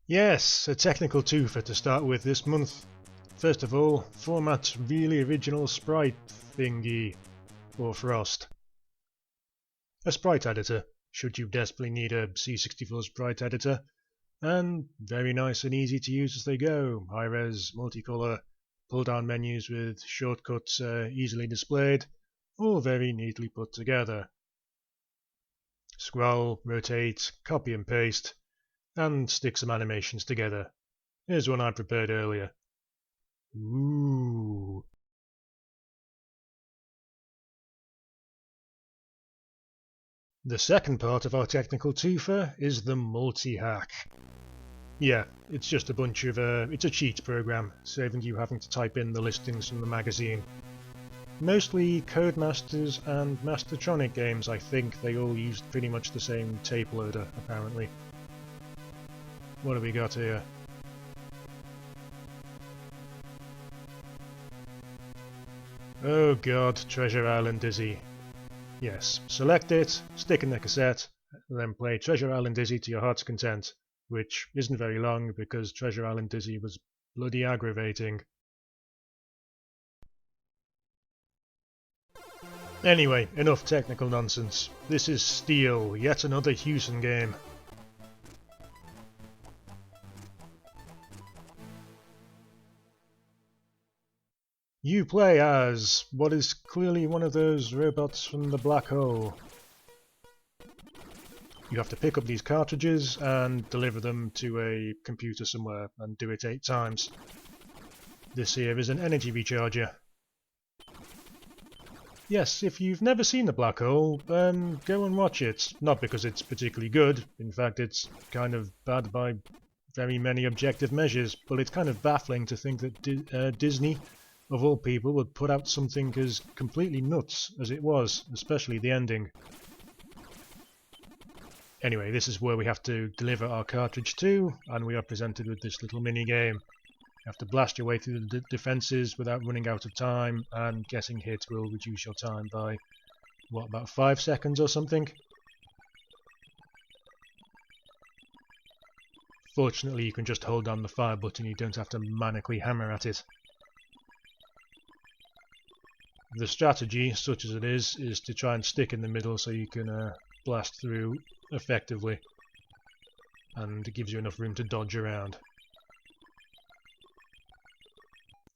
Yes, a technical twofer to start with this month. First of all, format's really original sprite thingy, or Frost. A sprite editor, should you desperately need a C64 sprite editor, and very nice and easy to use as they go. High-res, multicolor, pull-down menus with shortcuts easily displayed, all very neatly put together. Scroll, rotate, copy and paste, and stick some animations together. Here's one I prepared earlier. Ooh. The second part of our technical twofer is the Multihack. Yeah, it's just a bunch of it's a cheat program, saving you having to type in the listings from the magazine. Mostly Codemasters and Mastertronic games, I think. They all used pretty much the same tape loader, apparently. What have we got here? Oh god, Treasure Island Dizzy. Yes, select it, stick in the cassette, and then play Treasure Island Dizzy to your heart's content, which isn't very long because Treasure Island Dizzy was bloody aggravating. Anyway, enough technical nonsense. This is Steel, yet another Hewson game. You play as what is clearly one of those robots from the black hole. You have to pick up these cartridges and deliver them to a computer somewhere and do it 8 times. This here is an energy recharger. Yes, if you've never seen the black hole, then go and watch it. Not because it's particularly good, in fact it's kind of bad by very many objective measures, but it's kind of baffling to think that Disney, of all people, would put out something as completely nuts as it was, especially the ending. Anyway, this is where we have to deliver our cartridge to, and we are presented with this little mini-game. You have to blast your way through the defences without running out of time, and getting hit will reduce your time by, what, about 5 seconds or something? Fortunately, you can just hold down the fire button, you don't have to manically hammer at it. The strategy, such as it is to try and stick in the middle so you can blast through effectively, and it gives you enough room to dodge around.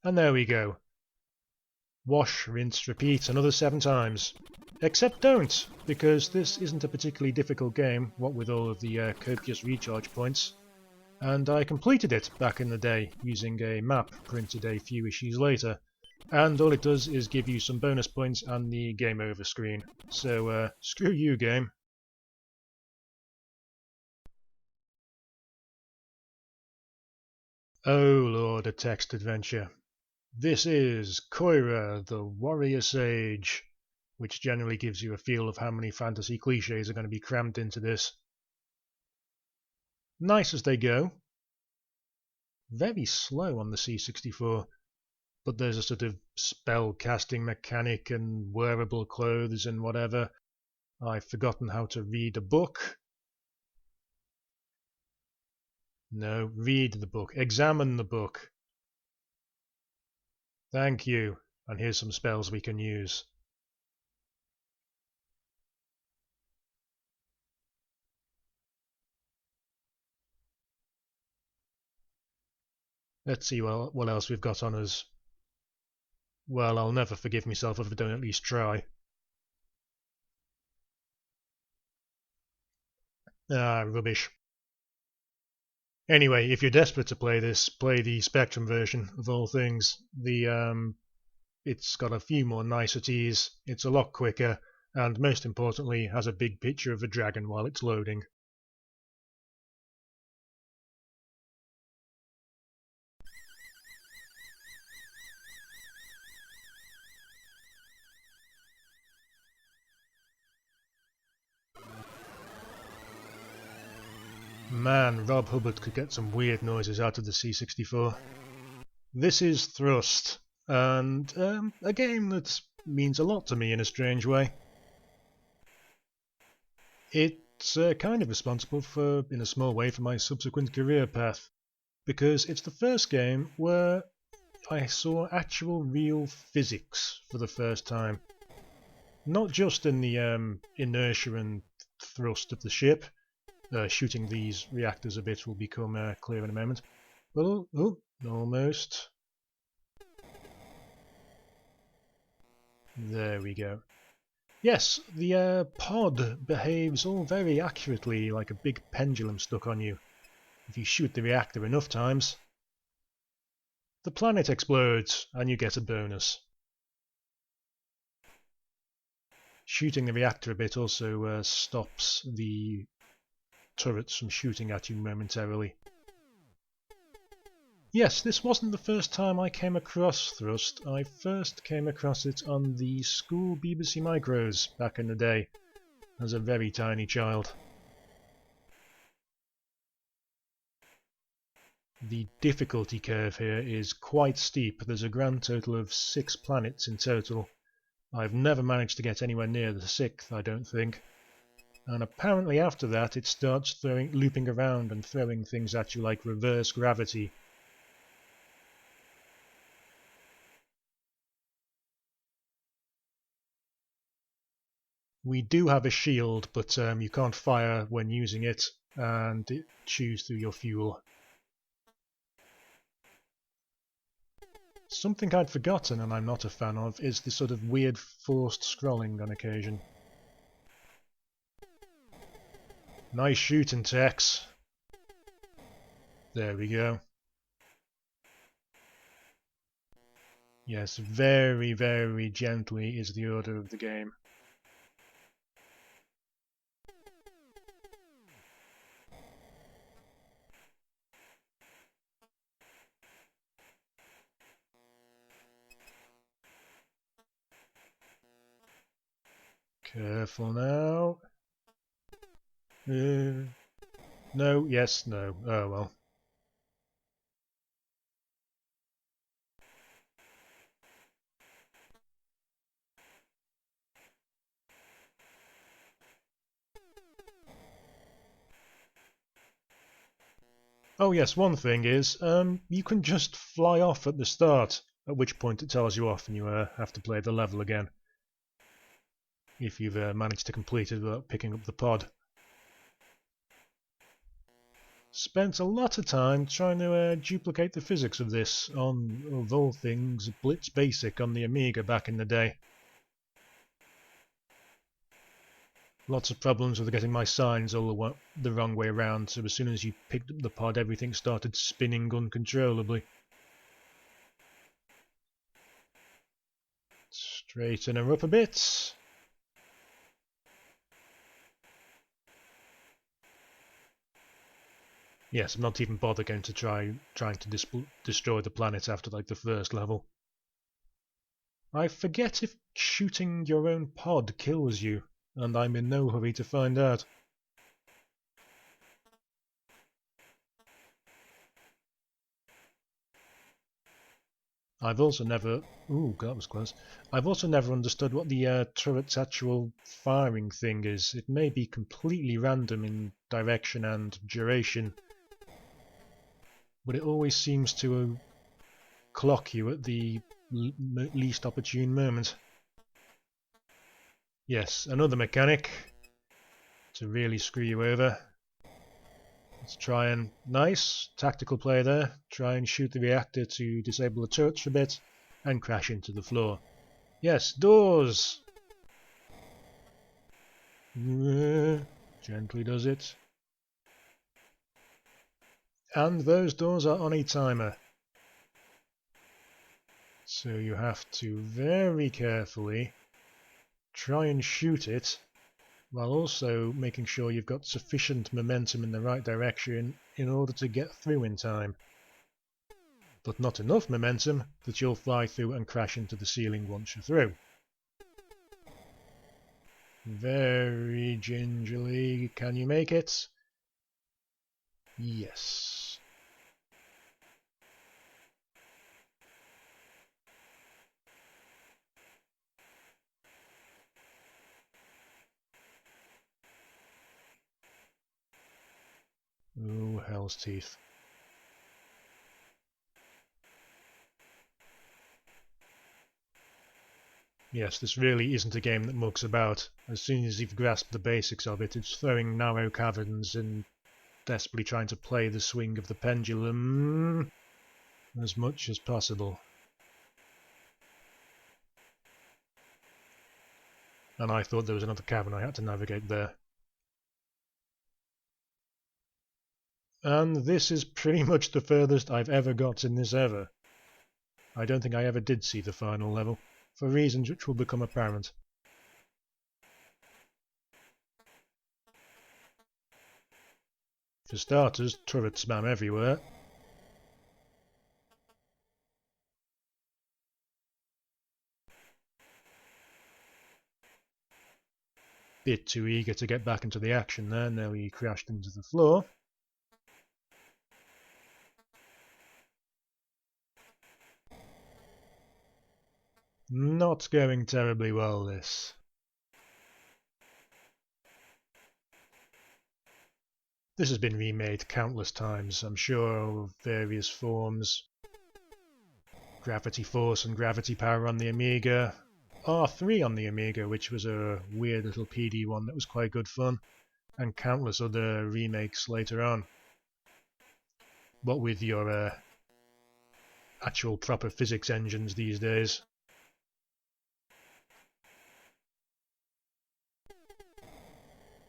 And there we go. Wash, rinse, repeat another 7 times. Except don't, because this isn't a particularly difficult game, what with all of the copious recharge points. And I completed it back in the day, using a map printed a few issues later. And all it does is give you some bonus points and the game over screen. So, screw you, game. Oh lord, a text adventure. This is Coyra, the Warrior Sage, which generally gives you a feel of how many fantasy cliches are going to be crammed into this. Nice as they go. Very slow on the C64, but there's a sort of spell casting mechanic and wearable clothes and whatever. I've forgotten how to read a book. No, read the book. Examine the book. Thank you. And here's some spells we can use. Let's see what else we've got on us. Well, I'll never forgive myself if I don't at least try. Ah, rubbish. Anyway, if you're desperate to play this, play the Spectrum version of all things. It's got a few more niceties, it's a lot quicker, and most importantly has a big picture of a dragon while it's loading. Man, Rob Hubbard could get some weird noises out of the C64. This is Thrust, and a game that means a lot to me in a strange way. It it's kind of responsible for, in a small way, for my subsequent career path, because it's the first game where I saw actual real physics for the first time. Not just in the inertia and thrust of the ship. Shooting these reactors a bit will become clear in a moment. But almost. There we go. Yes, the pod behaves all very accurately like a big pendulum stuck on you. If you shoot the reactor enough times, the planet explodes and you get a bonus. Shooting the reactor a bit also stops the turrets from shooting at you momentarily. Yes, this wasn't the first time I came across thrust. I first came across it on the school BBC Micros back in the day, as a very tiny child. The difficulty curve here is quite steep. There's a grand total of 6 planets in total. I've never managed to get anywhere near the 6th, I don't think. And apparently after that it starts looping around and throwing things at you like reverse gravity. We do have a shield, but you can't fire when using it, and it chews through your fuel. Something I'd forgotten and I'm not a fan of is the sort of weird forced scrolling on occasion. Nice shooting, Tex. There we go. Yes, very, very gently is the order of the game. Careful now. No, yes, no. Oh well. Oh yes, one thing is, you can just fly off at the start, at which point it tells you off and you have to play the level again. If you've managed to complete it without picking up the pod. Spent a lot of time trying to duplicate the physics of this on, of all things, Blitz Basic on the Amiga back in the day. Lots of problems with getting my signs all the wrong way around, so as soon as you picked up the pod everything started spinning uncontrollably. Straighten her up a bit. Yes, I'm not even bothered going to trying to destroy the planet after like the first level. I forget if shooting your own pod kills you, and I'm in no hurry to find out. I've also never... Ooh, that was close. I've also never understood what the turret's actual firing thing is. It may be completely random in direction and duration, but it always seems to clock you at the least opportune moment. Yes, another mechanic to really screw you over. Let's try and... Nice, tactical play there. Try and shoot the reactor to disable the turrets for a bit and crash into the floor. Yes, doors! Gently does it. And those doors are on a timer. So you have to very carefully try and shoot it while also making sure you've got sufficient momentum in the right direction in order to get through in time. But not enough momentum that you'll fly through and crash into the ceiling once you're through. Very gingerly. Can you make it? Yes. Oh, hell's teeth. Yes, this really isn't a game that mucks about. As soon as you've grasped the basics of it, it's throwing narrow caverns and desperately trying to play the swing of the pendulum as much as possible. And I thought there was another cavern I had to navigate there. And this is pretty much the furthest I've ever got in this ever. I don't think I ever did see the final level, for reasons which will become apparent. For starters, turret spam everywhere. Bit too eager to get back into the action there, now he crashed into the floor. Not going terribly well, this. This has been remade countless times, I'm sure, of various forms. Gravity Force and Gravity Power on the Amiga. R3 on the Amiga, which was a weird little PD one that was quite good fun. And countless other remakes later on. What with your actual proper physics engines these days.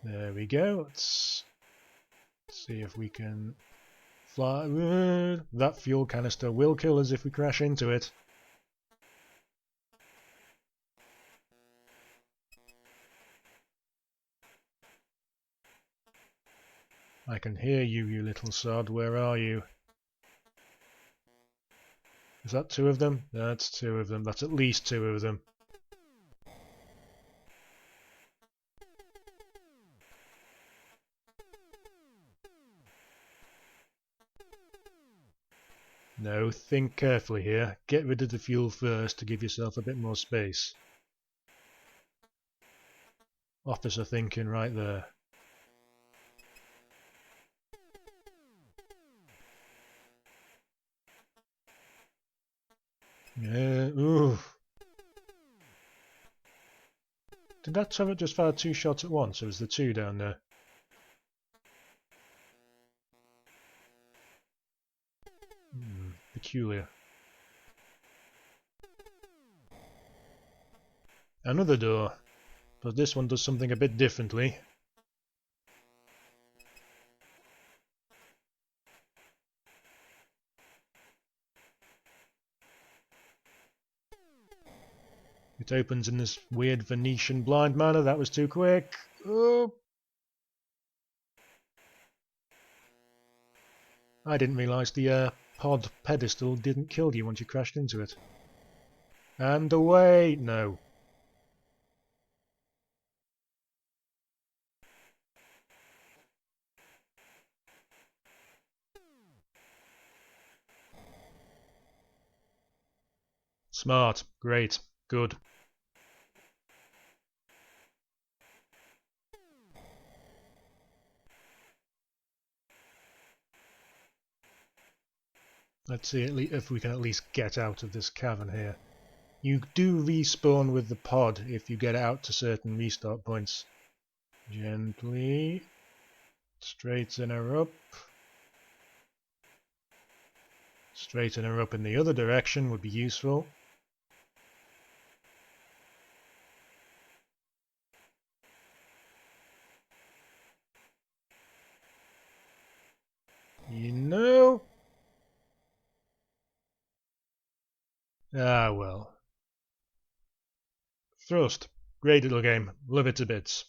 There we go. Let's see if we can fly. That fuel canister will kill us if we crash into it. I can hear you, you little sod. Where are you? Is that two of them? That's two of them. That's at least two of them. No, think carefully here. Get rid of the fuel first to give yourself a bit more space. Officer thinking right there. Yeah, ooh. Did that turret just fire two shots at once, or was there two down there? Peculiar. Another door, but this one does something a bit differently. It opens in this weird Venetian blind manner. That was too quick. Oh. I didn't realise the pod pedestal didn't kill you once you crashed into it. And away! No. Smart. Great. Good. Let's see if we can at least get out of this cavern here. You do respawn with the pod if you get out to certain restart points. Gently. Straighten her up. Straighten her up in the other direction would be useful. You know? Ah, well. Thrust. Great little game. Love it to bits.